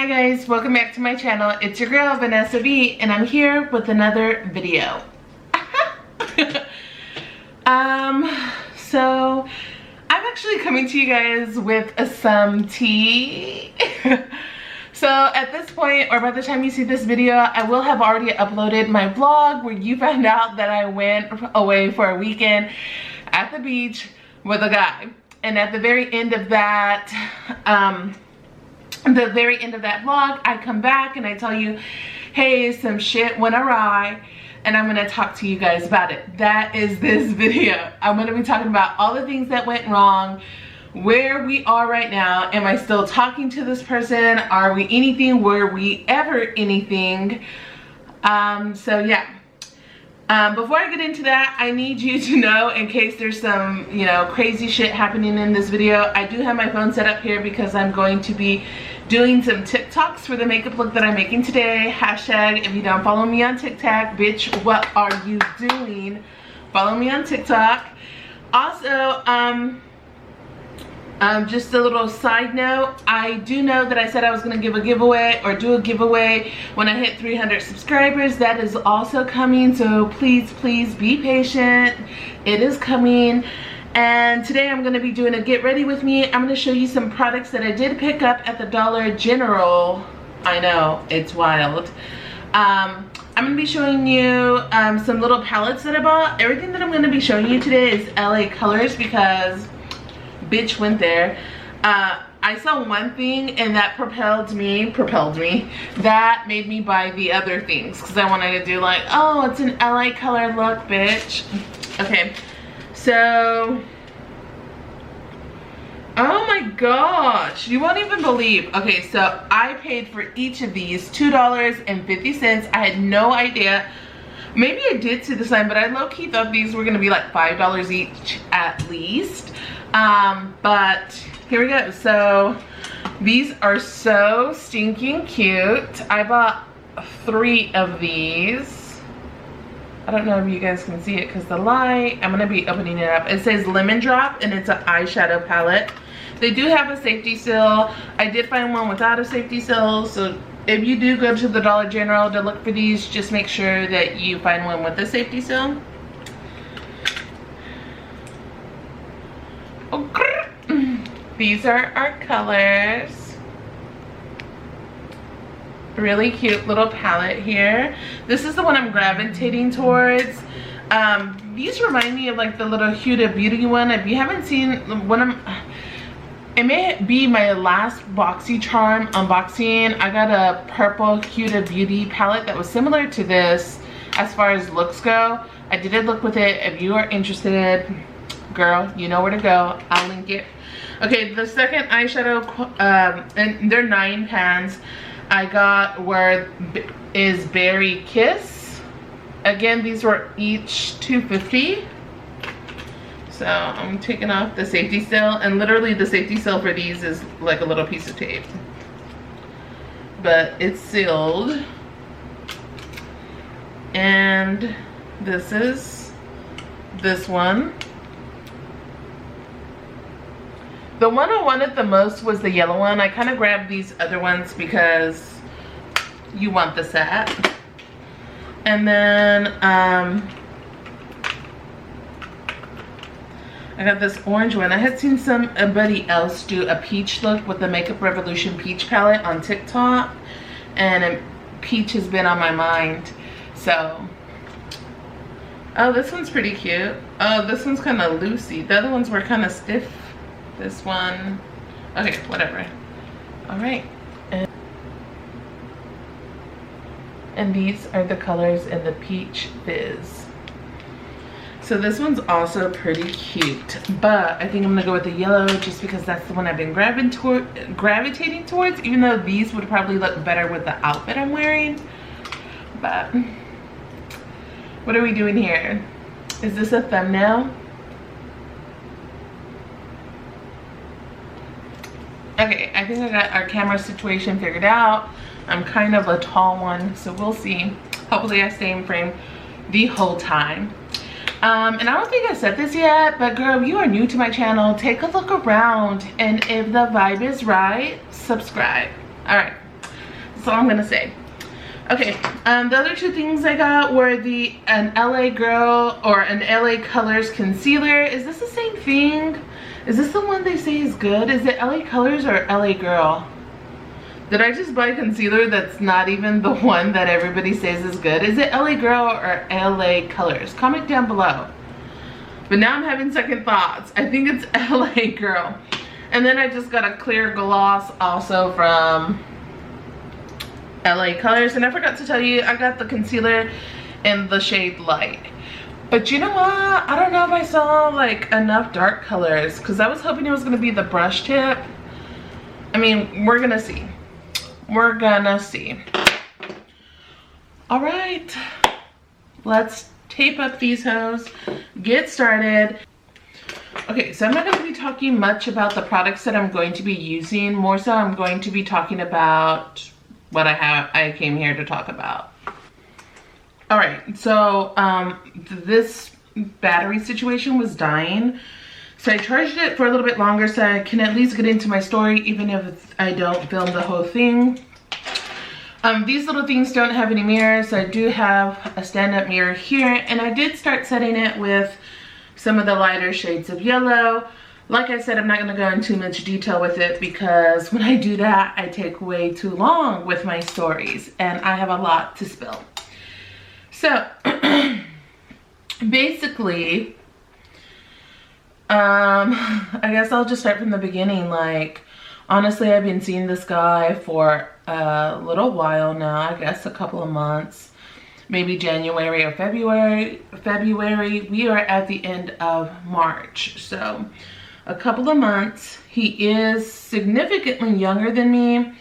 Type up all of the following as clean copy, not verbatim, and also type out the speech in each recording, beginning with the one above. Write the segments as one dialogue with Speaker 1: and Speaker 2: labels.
Speaker 1: Hi guys, welcome back to my channel. It's your girl Vanes-VBKDSZFF and I'm here with another video. So I'm actually coming to you guys with some tea. So at this point, or by the time you see this video, I will have already uploaded my vlog where you found out that I went away for a weekend at the beach with a guy. And at the very end of that, vlog, I come back and I tell you, hey, some shit went awry, and I'm gonna talk to you guys about it. That is this video. I'm gonna be talking about all the things that went wrong, where we are right now. Am I still talking to this person? Are we anything? Were we ever anything? So yeah. Before I get into that, I need you to know, in case there's some, crazy shit happening in this video, I do have my phone set up here because I'm going to be doing some TikToks for the makeup look that I'm making today. Hashtag, if you don't follow me on TikTok, bitch, what are you doing? Follow me on TikTok. Also, just a little side note, I do know that I said I was going to give a giveaway or do a giveaway when I hit 300 subscribers. That is also coming, so please be patient. It is coming. And today I'm going to be doing a get ready with me. I'm going to show you some products that I did pick up at the Dollar General. I know, it's wild. I'm going to be showing you some little palettes that I bought. Everything that I'm going to be showing you today is LA colors because bitch went there. I saw one thing and that propelled me, that made me buy the other things because I wanted to do like, oh, it's an LA color look, bitch. Okay, so, oh my gosh, you won't even believe. Okay, so I paid for each of these $2.50. I had no idea. Maybe I did see the sign, but I low-key thought these were gonna be like $5 each at least. But here we go. So these are so stinking cute. I bought 3 of these. I don't know if you guys can see it because the light. I'm gonna be opening it up. It says Lemon Drop and it's an eyeshadow palette. They do have a safety seal. I did find one without a safety seal, so if you do go to the Dollar General to look for these, just make sure that you find one with a safety seal. These are our colors. Really cute little palette here. This is the one I'm gravitating towards. These remind me of like the little Huda Beauty one. If you haven't seen one, it may be my last BoxyCharm unboxing. I got a purple Huda Beauty palette that was similar to this as far as looks go. I did a look with it. If you are interested, girl, you know where to go. I'll link it. Okay, the second eyeshadow, and they're 9 pans. I got is Berry Kiss. Again, these were each $2.50. So I'm taking off the safety seal, and literally the safety seal for these is like a little piece of tape, but it's sealed. And this is this one. The one I wanted the most was the yellow one. I kind of grabbed these other ones because you want the set. And then I got this orange one. I had seen somebody else do a peach look with the Makeup Revolution peach palette on TikTok, and peach has been on my mind. So, oh, this one's pretty cute. Oh, this one's kind of loosey. The other ones were kind of stiff. This one, okay, whatever. All right, and these are the colors in the Peach Fizz. So this one's also pretty cute, but I think I'm gonna go with the yellow just because that's the one I've been gravitating towards, even though these would probably look better with the outfit I'm wearing. But what are we doing here? Is this a thumbnail? Okay, I think I got our camera situation figured out. I'm kind of a tall one, so we'll see. Hopefully I stay in frame the whole time. And I don't think I said this yet, but girl, if you are new to my channel, take a look around, and if the vibe is right, subscribe. All right, That's all I'm gonna say. Okay, the other two things I got were an LA Girl or an LA Colors concealer. Is this the same thing? Is this the one they say is good? Is it LA Colors or LA Girl? Did I just buy concealer that's not even the one that everybody says is good? Is it LA Girl or LA Colors? Comment down below. But now I'm having second thoughts. I think it's LA Girl. And then I just got a clear gloss also from LA Colors. And I forgot to tell you, I got the concealer in the shade Light. But you know what? I don't know if I saw like enough dark colors, because I was hoping it was going to be the brush tip. I mean, we're gonna see. We're gonna see. All right, let's tape up these hoes, get started. Okay, so I'm not going to be talking much about the products that I'm going to be using. More so, I'm going to be talking about what I came here to talk about. All right, so this battery situation was dying. So I charged it for a little bit longer so I can at least get into my story even if I don't film the whole thing. These little things don't have any mirrors, so I do have a stand-up mirror here, and I did start setting it with some of the lighter shades of yellow. Like I said, I'm not going to go into too much detail with it because when I do that, I take way too long with my stories, and I have a lot to spill. So, basically, I guess I'll just start from the beginning. Like, honestly, I've been seeing this guy for a little while now, I guess a couple of months, maybe January or February. We are at the end of March, so a couple of months. He is significantly younger than me,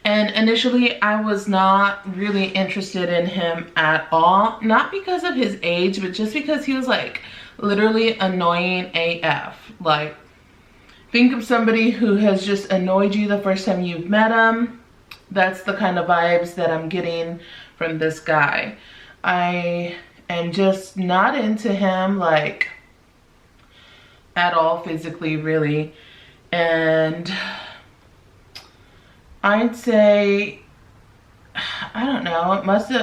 Speaker 1: and initially I was not really interested in him at all, not because of his age, but just because he was like literally annoying AF. Like, think of somebody who has just annoyed you the first time you've met him. That's the kind of vibes that I'm getting from this guy. I am just not into him, like, at all physically, really. And I'd say, I don't know,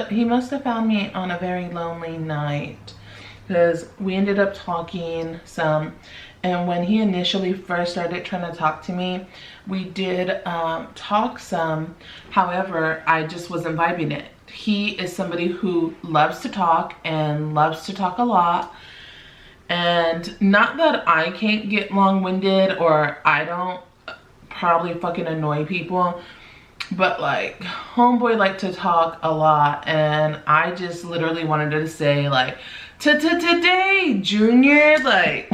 Speaker 1: he must have found me on a very lonely night, because we ended up talking some. And when he initially first started trying to talk to me, we did talk some. However, I just wasn't vibing it. He is somebody who loves to talk and loves to talk a lot. And not that I can't get long-winded or I don't probably fucking annoy people, but like, homeboy liked to talk a lot, and I just literally wanted to say like, today, Junior, like,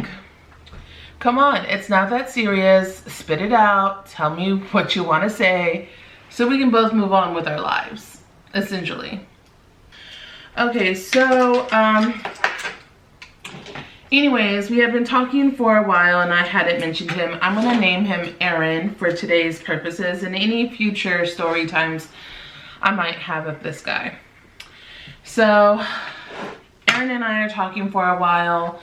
Speaker 1: come on, it's not that serious. Spit it out. Tell me what you want to say so we can both move on with our lives, essentially. Okay, so, anyways, we have been talking for a while and I hadn't mentioned him. I'm going to name him Aaron for today's purposes, and any future story times I might have of this guy. So, Aaron and I are talking for a while.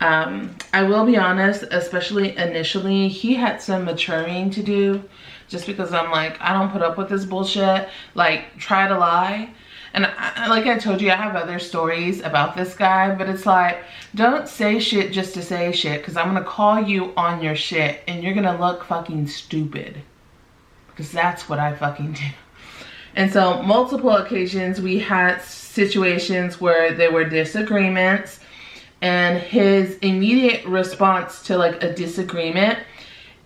Speaker 1: I will be honest, especially initially, he had some maturing to do, just because I'm like, I don't put up with this bullshit. Like, try to lie. And like I told you, I have other stories about this guy, but it's like, don't say shit just to say shit, because I'm going to call you on your shit and you're going to look fucking stupid, because that's what I fucking do. And so multiple occasions we had situations where there were disagreements, and his immediate response to like a disagreement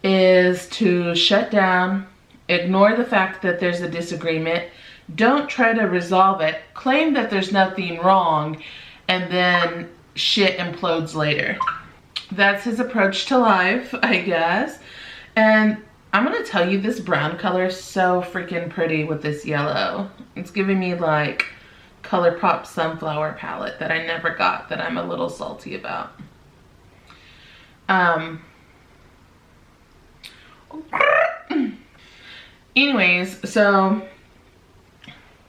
Speaker 1: is to shut down, ignore the fact that there's a disagreement, don't try to resolve it, claim that there's nothing wrong, and then shit implodes later. That's his approach to life, I guess. And I'm gonna tell you, this brown color is so freaking pretty with this yellow. It's giving me like ColourPop Sunflower palette that I never got, that I'm a little salty about. Anyways, so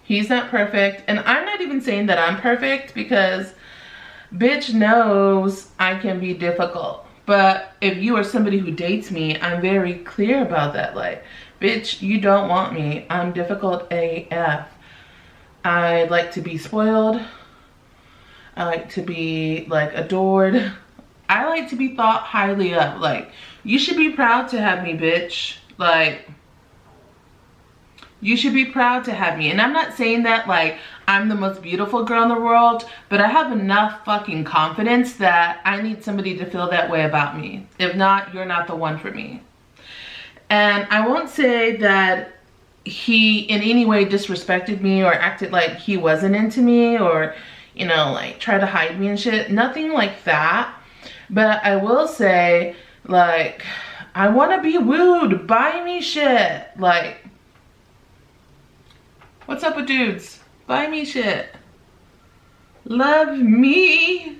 Speaker 1: he's not perfect, and I'm not even saying that I'm perfect, because bitch knows I can be difficult. But if you are somebody who dates me, I'm very clear about that. Like, Bitch, you don't want me. I'm difficult AF. I like to be spoiled. I like to be like adored. I like to be thought highly of. Like, you should be proud to have me, bitch. Like, you should be proud to have me. And I'm not saying that like I'm the most beautiful girl in the world, but I have enough fucking confidence that I need somebody to feel that way about me. If not, you're not the one for me. And I won't say that he in any way disrespected me or acted like he wasn't into me or, you know, like try to hide me and shit. Nothing like that. But I will say, like, I want to be wooed. Buy me shit. Like, what's up with dudes? Buy me shit. Love me.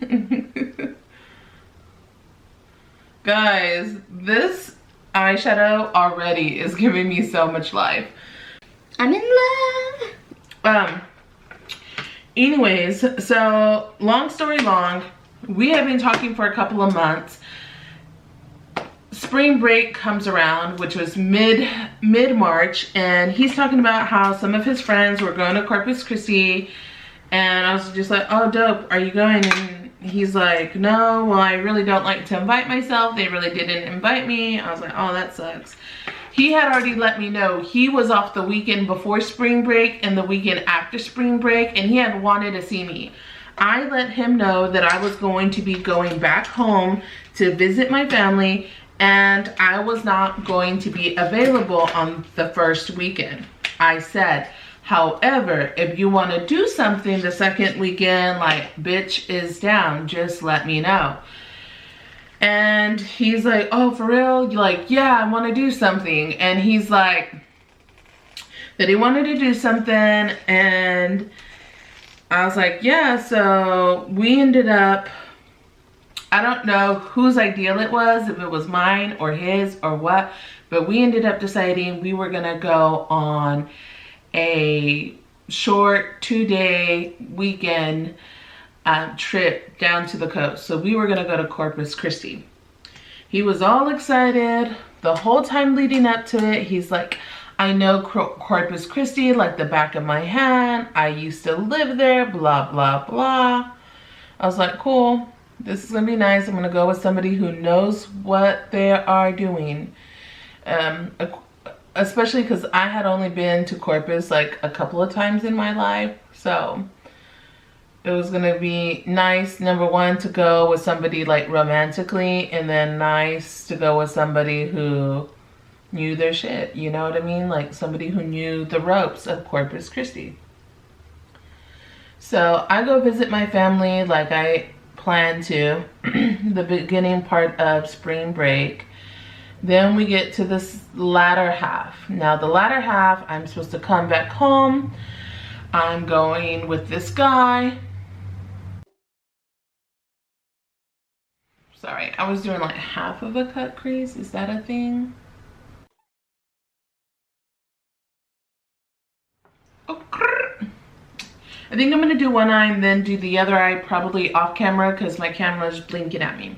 Speaker 1: Guys, this eyeshadow already is giving me so much life. I'm in love. Anyways, so long story long, we have been talking for a couple of months. Spring break comes around, which was mid-March, and he's talking about how some of his friends were going to Corpus Christi, and I was just like, oh dope, are you going? And he's like, no, well, I really don't like to invite myself. They really didn't invite me. I was like, oh, that sucks. He had already let me know he was off the weekend before spring break and the weekend after spring break, and he had wanted to see me. I let him know that I was going to be going back home to visit my family, and I was not going to be available on the first weekend. I said, however, if you want to do something the second weekend, like, bitch is down, just let me know. And he's like, oh, for real? You're like, yeah, I want to do something. And he's like, that he wanted to do something, and I was like, yeah. So we ended up, I don't know whose ideal it was, if it was mine or his or what, but we ended up deciding we were gonna go on a short 2-day weekend trip down to the coast. So we were gonna go to Corpus Christi. He was all excited the whole time leading up to it. He's like, I know Corpus Christi like the back of my hand. I used to live there, blah, blah, blah. I was like, cool. This is gonna be nice. I'm gonna go with somebody who knows what they are doing. Especially because I had only been to Corpus like a couple of times in my life. So it was gonna be nice, number one, to go with somebody like romantically, and then nice to go with somebody who knew their shit, you know what I mean? Like somebody who knew the ropes of Corpus Christi. So I go visit my family like I plan to, the beginning part of spring break. Then we get to this latter half. Now the latter half, I'm supposed to come back home. I'm going with this guy. Sorry, I was doing like half of a cut crease. Is that a thing? I think I'm gonna do one eye and then do the other eye probably off camera because my camera's blinking at me.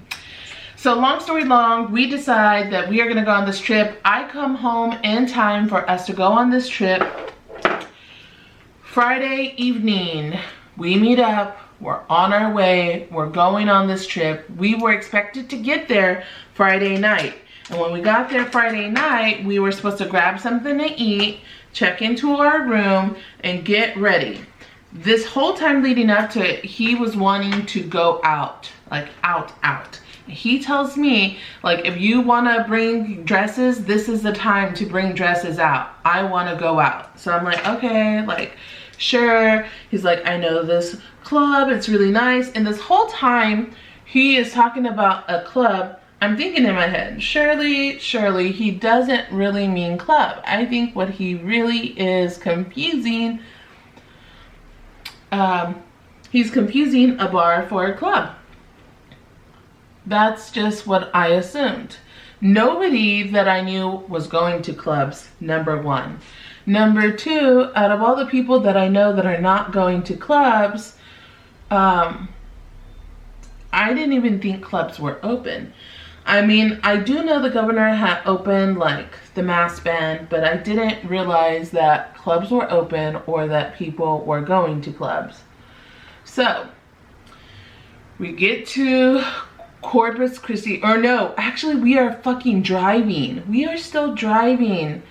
Speaker 1: So long story long, we decide that we are gonna go on this trip. I come home in time for us to go on this trip. Friday evening, we meet up, we're on our way, we're going on this trip. We were expected to get there Friday night. And when we got there Friday night, we were supposed to grab something to eat, check into our room, and get ready. This whole time leading up to it, he was wanting to go out, like out. He tells me, like, if you want to bring dresses, this is the time to bring dresses out. I want to go out. So I'm like, okay, like, sure. He's like, I know this club, it's really nice. And this whole time he is talking about a club, I'm thinking in my head, surely he doesn't really mean club. I think what he really is confusing, he's confusing a bar for a club. That's just what I assumed. Nobody that I knew was going to clubs, number one. Number two, out of all the people that I know that are not going to clubs, I didn't even think clubs were open. I mean, I do know the governor had opened like the mask ban, but I didn't realize that clubs were open or that people were going to clubs. So we get to Corpus Christi, or no, actually we are fucking driving. We are still driving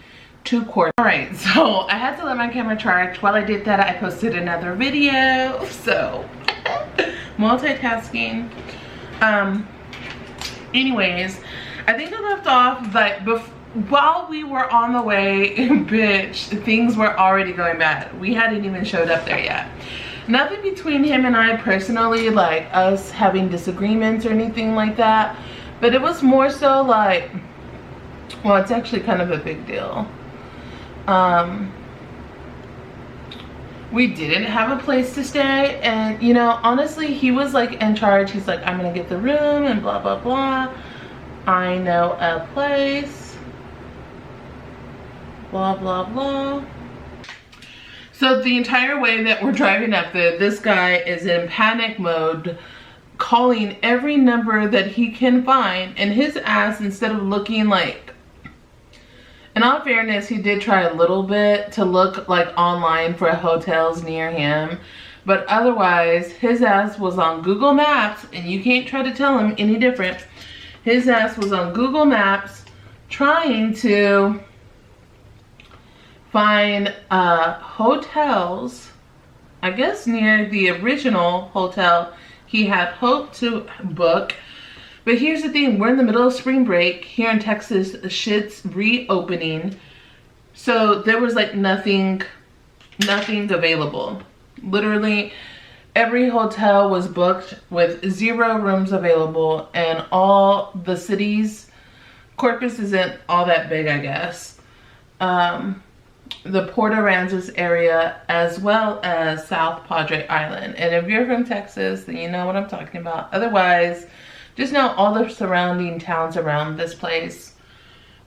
Speaker 1: to Corpus. All right, so I had to let my camera charge. While I did that, I posted another video. So multitasking. Anyways, I think I left off like while we were on the way, bitch, things were already going bad. We hadn't even showed up there yet. Nothing between him and I personally, like us having disagreements or anything like that, but it was more so like, well, it's actually kind of a big deal. We didn't have a place to stay, and you know, honestly, he was like in charge. He's like, I'm gonna get the room and blah blah blah. I know a place, blah blah blah. So the entire way that we're driving up there, this guy is in panic mode, calling every number that he can find, and his ass, instead of looking like, in all fairness, he did try a little bit to look like online for hotels near him, but otherwise his ass was on Google Maps, and you can't try to tell him any different. His ass was on Google Maps trying to find hotels, I guess near the original hotel he had hoped to book. But here's the thing, we're in the middle of spring break here in Texas. Shit's reopening, so there was like nothing available. Literally every hotel was booked with 0 rooms available, and all the cities, Corpus isn't all that big, I guess. The Port Aransas area, as well as South Padre Island. And if you're from Texas, then you know what I'm talking about. Otherwise, just know all the surrounding towns around this place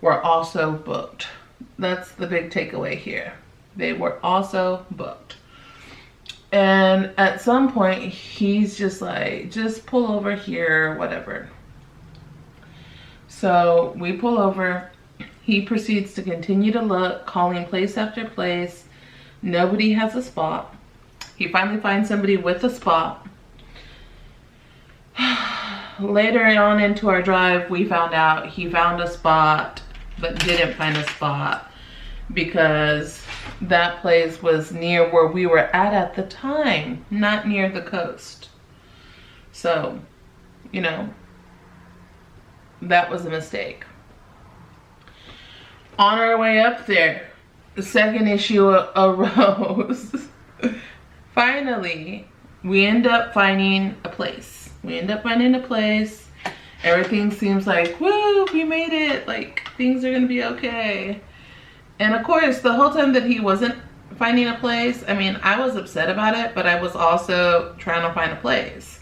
Speaker 1: were also booked. That's the big takeaway here. They were also booked. And at some point, he's just like, just pull over here, whatever. So we pull over. He proceeds to continue to look, calling place after place. Nobody has a spot. He finally finds somebody with a spot. Later on into our drive, we found out he found a spot, but didn't find a spot because that place was near where we were at the time, not near the coast. So, you know, that was a mistake. On our way up there, the second issue arose. Finally, we end up finding a place. Everything seems like, woo, we made it. Like, things are gonna be okay. And of course, the whole time that he wasn't finding a place, I mean, I was upset about it, but I was also trying to find a place.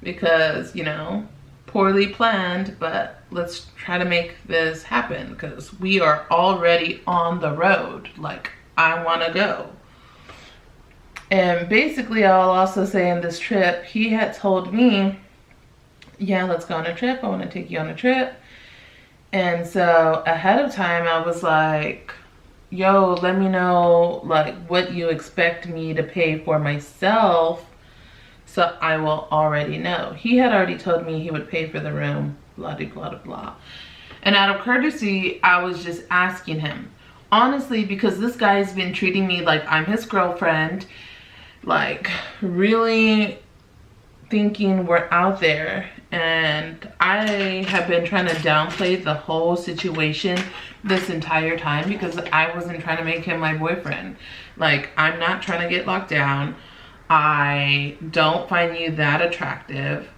Speaker 1: Because, you know, poorly planned, but let's try to make this happen because we are already on the road. Like, I wanna go. And basically, I'll also say in this trip, he had told me, yeah, let's go on a trip. I want to take you on a trip. And so ahead of time, I was like, yo, let me know like what you expect me to pay for myself, so I will already know. He had already told me he would pay for the room, blah, blah, blah, blah. And out of courtesy, I was just asking him. Honestly, because this guy's been treating me like I'm his girlfriend, like really thinking we're out there, and I have been trying to downplay the whole situation this entire time because I wasn't trying to make him my boyfriend. Like, I'm not trying to get locked down. I don't find you that attractive.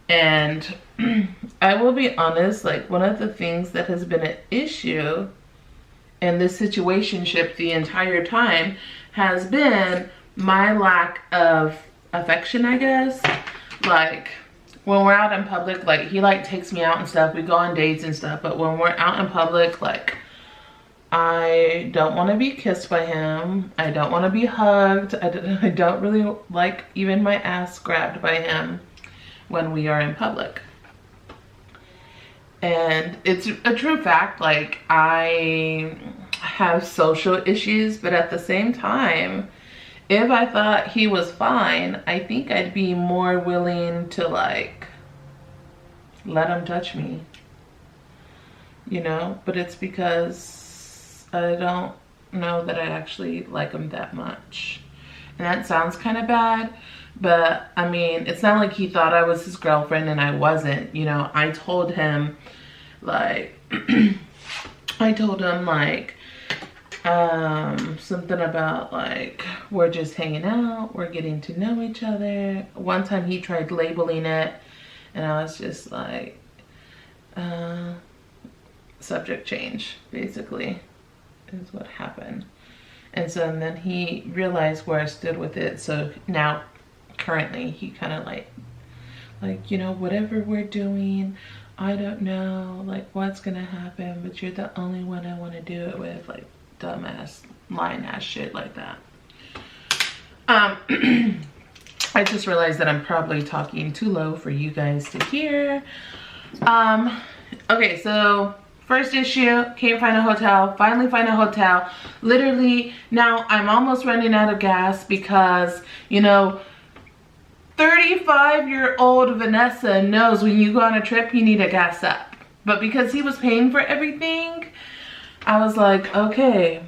Speaker 1: And I will be honest, like, one of the things that has been an issue in this situationship the entire time has been my lack of affection, I guess. Like, when we're out in public, like, he like takes me out and stuff, we go on dates and stuff, but when we're out in public, like, I don't want to be kissed by him, I don't want to be hugged, I don't really like even my ass grabbed by him when we are in public. And it's a true fact, like I have social issues, but at the same time, if I thought he was fine, I think I'd be more willing to like let him touch me, you know? But it's because I don't know that I actually like him that much. And that sounds kind of bad, but I mean, it's not like he thought I was his girlfriend and I wasn't, you know? I told him like, I told him like, something about like, we're just hanging out, we're getting to know each other. One time he tried labeling it and I was just like, subject change, basically, is what happened. And so and then he realized where I stood with it. So now, currently, he kind of like, you know, whatever we're doing, I don't know, like, what's gonna happen, but you're the only one I want to do it with, like, dumbass, lying ass shit like that. I just realized that I'm probably talking too low for you guys to hear. Okay, so first issue, can't find a hotel, finally find a hotel. Literally, now I'm almost running out of gas because, you know, 35-year-old Vanessa knows when you go on a trip, you need to gas up. But because he was paying for everything, I was like, okay.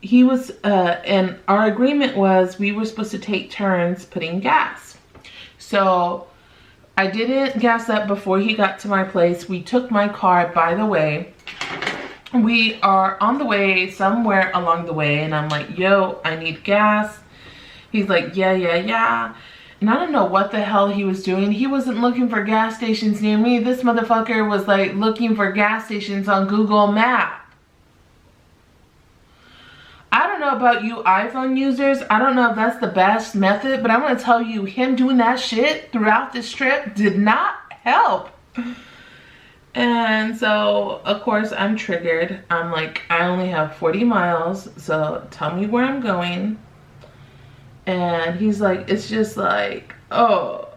Speaker 1: He was, and our agreement was we were supposed to take turns putting gas. So I didn't gas up before he got to my place. We took my car, by the way. We are on the way somewhere along the way, and I'm like, yo, I need gas. He's like, yeah. And I don't know what the hell he was doing. He wasn't looking for gas stations near me. This motherfucker was like looking for gas stations on Google Maps. I don't know about you iPhone users. I don't know if that's the best method, but I'm gonna tell you, him doing that shit throughout this trip did not help. And so, of course, I'm triggered. I'm like, I only have 40 miles, so tell me where I'm going. And he's like, it's just like, oh,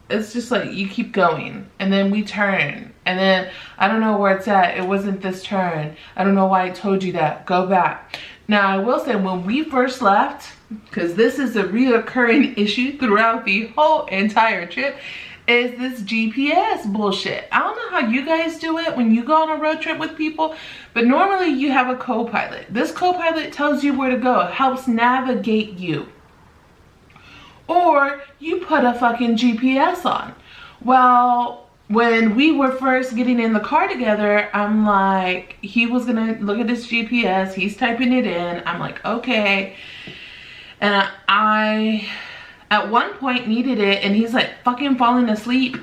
Speaker 1: it's just like, you keep going. And then we turn. And then, I don't know where it's at. It wasn't this turn. I don't know why I told you that. Go back. Now, I will say, when we first left, because this is a reoccurring issue throughout the whole entire trip, is this GPS bullshit. I don't know how you guys do it when you go on a road trip with people, but normally you have a co-pilot. This co-pilot tells you where to go. It helps navigate you. Or you put a fucking GPS on. Well, when we were first getting in the car together, I'm like, he was gonna look at his GPS, he's typing it in. I'm like, okay. And I, at one point, needed it, and he's like fucking falling asleep.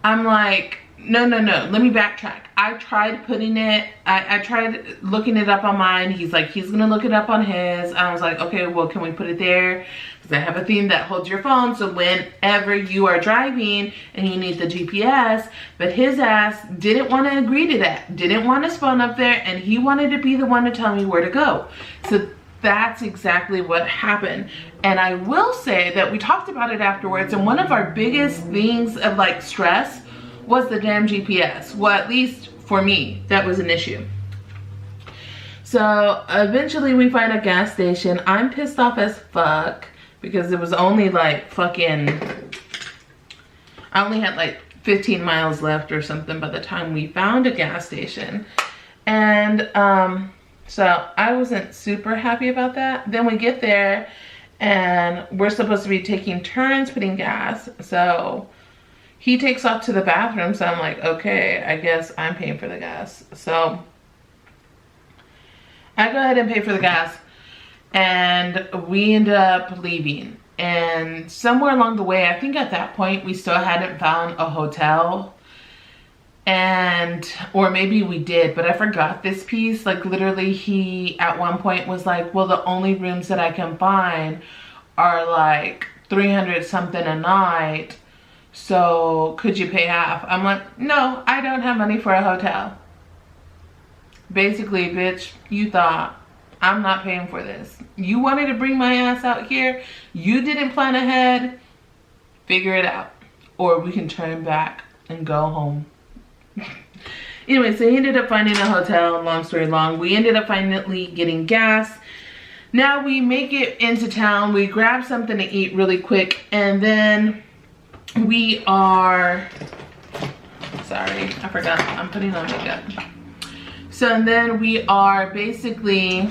Speaker 1: I'm like, no, let me backtrack. I tried putting it, I tried looking it up on mine. He's like, he's gonna look it up on his. I was like, okay, well, can we put it there? Because I have a theme that holds your phone, so whenever you are driving and you need the GPS, but his ass didn't want to agree to that, didn't want his phone up there, and he wanted to be the one to tell me where to go. So that's exactly what happened. And I will say that we talked about it afterwards, and one of our biggest things of like stress was the damn GPS. Well, at least for me, that was an issue. So eventually we find a gas station. I'm pissed off as fuck because it was only like fucking, I only had like 15 miles left or something by the time we found a gas station. And so I wasn't super happy about that. Then we get there and we're supposed to be taking turns putting gas. So he takes off to the bathroom, so I'm like, okay, I guess I'm paying for the gas. So I go ahead and pay for the gas, and we end up leaving. And somewhere along the way, I think at that point, we still hadn't found a hotel. Or maybe we did, but I forgot this piece. Like literally, he at one point was like, well, the only rooms that I can find are like 300 something a night. So could you pay half? I'm like, no, I don't have money for a hotel. Basically, bitch, you thought I'm not paying for this. You wanted to bring my ass out here. You didn't plan ahead. Figure it out. Or we can turn back and go home. Anyway, so he ended up finding a hotel. Long story long, we ended up finally getting gas. Now we make it into town. We grab something to eat really quick, and then we are, sorry, I forgot, I'm putting on makeup. So then we are basically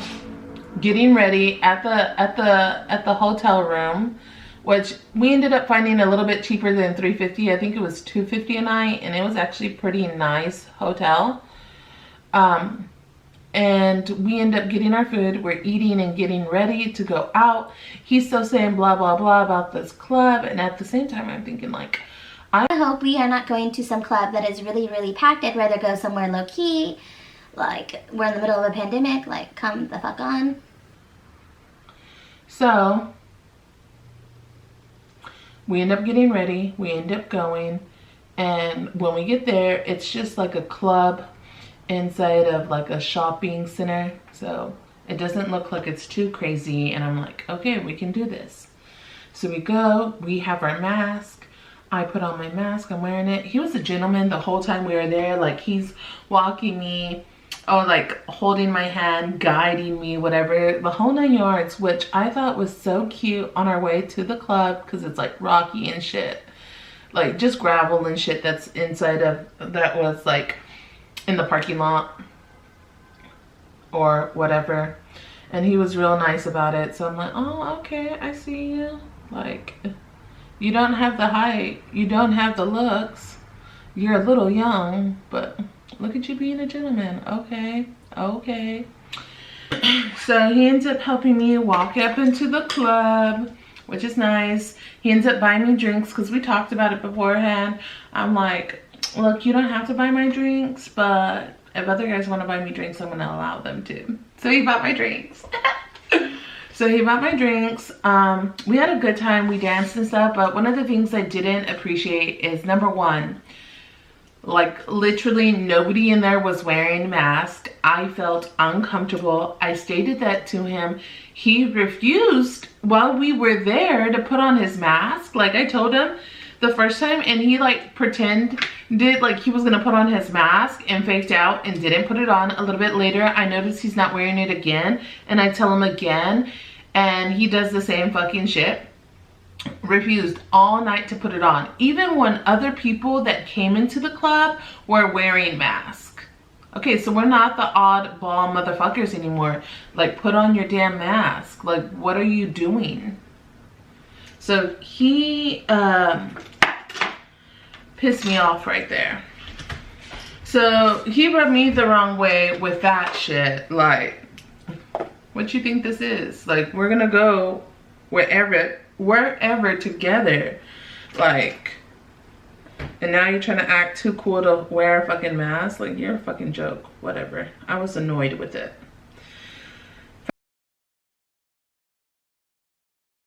Speaker 1: getting ready at the hotel room, which we ended up finding a little bit cheaper than $350. I think it was $250 a night, and it was actually pretty nice hotel. And we end up getting our food. We're eating and getting ready to go out. He's still saying blah blah blah about this club, and at the same time I'm thinking like, I
Speaker 2: hope we are not going to some club that is really, really packed. I'd rather go somewhere low-key. Like, we're in the middle of a pandemic. Like, come the fuck on.
Speaker 1: So we end up getting ready. We end up going. And when we get there, it's just like a club inside of like a shopping center. So it doesn't look like it's too crazy. And I'm like, okay, we can do this. So we go. We have our mask. I put on my mask, I'm wearing it. He was a gentleman the whole time we were there. Like, he's walking me, like holding my hand, guiding me, whatever, the whole 9 yards, which I thought was so cute on our way to the club, because it's like rocky and shit. Like, just gravel and shit that's inside of, that was like in the parking lot or whatever. And he was real nice about it. So I'm like, oh, okay, I see you. Like, you don't have the height, you don't have the looks, you're a little young, but look at you being a gentleman. Okay, okay. So he ends up helping me walk up into the club, which is nice. He ends up buying me drinks because we talked about it beforehand. I'm like, look, you don't have to buy my drinks, but if other guys want to buy me drinks, I'm gonna allow them to. So he bought my drinks. So he bought my drinks. We had a good time. We danced and stuff. But one of the things I didn't appreciate is, number one, like literally nobody in there was wearing a mask. I felt uncomfortable. I stated that to him. He refused while we were there to put on his mask. Like, I told him the first time, and he like pretended like he was gonna put on his mask and faked out and didn't put it on. A little bit later, I noticed he's not wearing it again, and I tell him again, and he does the same fucking shit. Refused all night to put it on, even when other people that came into the club were wearing masks. Okay, so we're not the oddball motherfuckers anymore. Like, put on your damn mask. Like, what are you doing? So he pissed me off right there. So he rubbed me the wrong way with that shit. Like, what you think this is? Like, we're gonna go wherever together. Like, and now you're trying to act too cool to wear a fucking mask? Like, you're a fucking joke. Whatever. I was annoyed with it.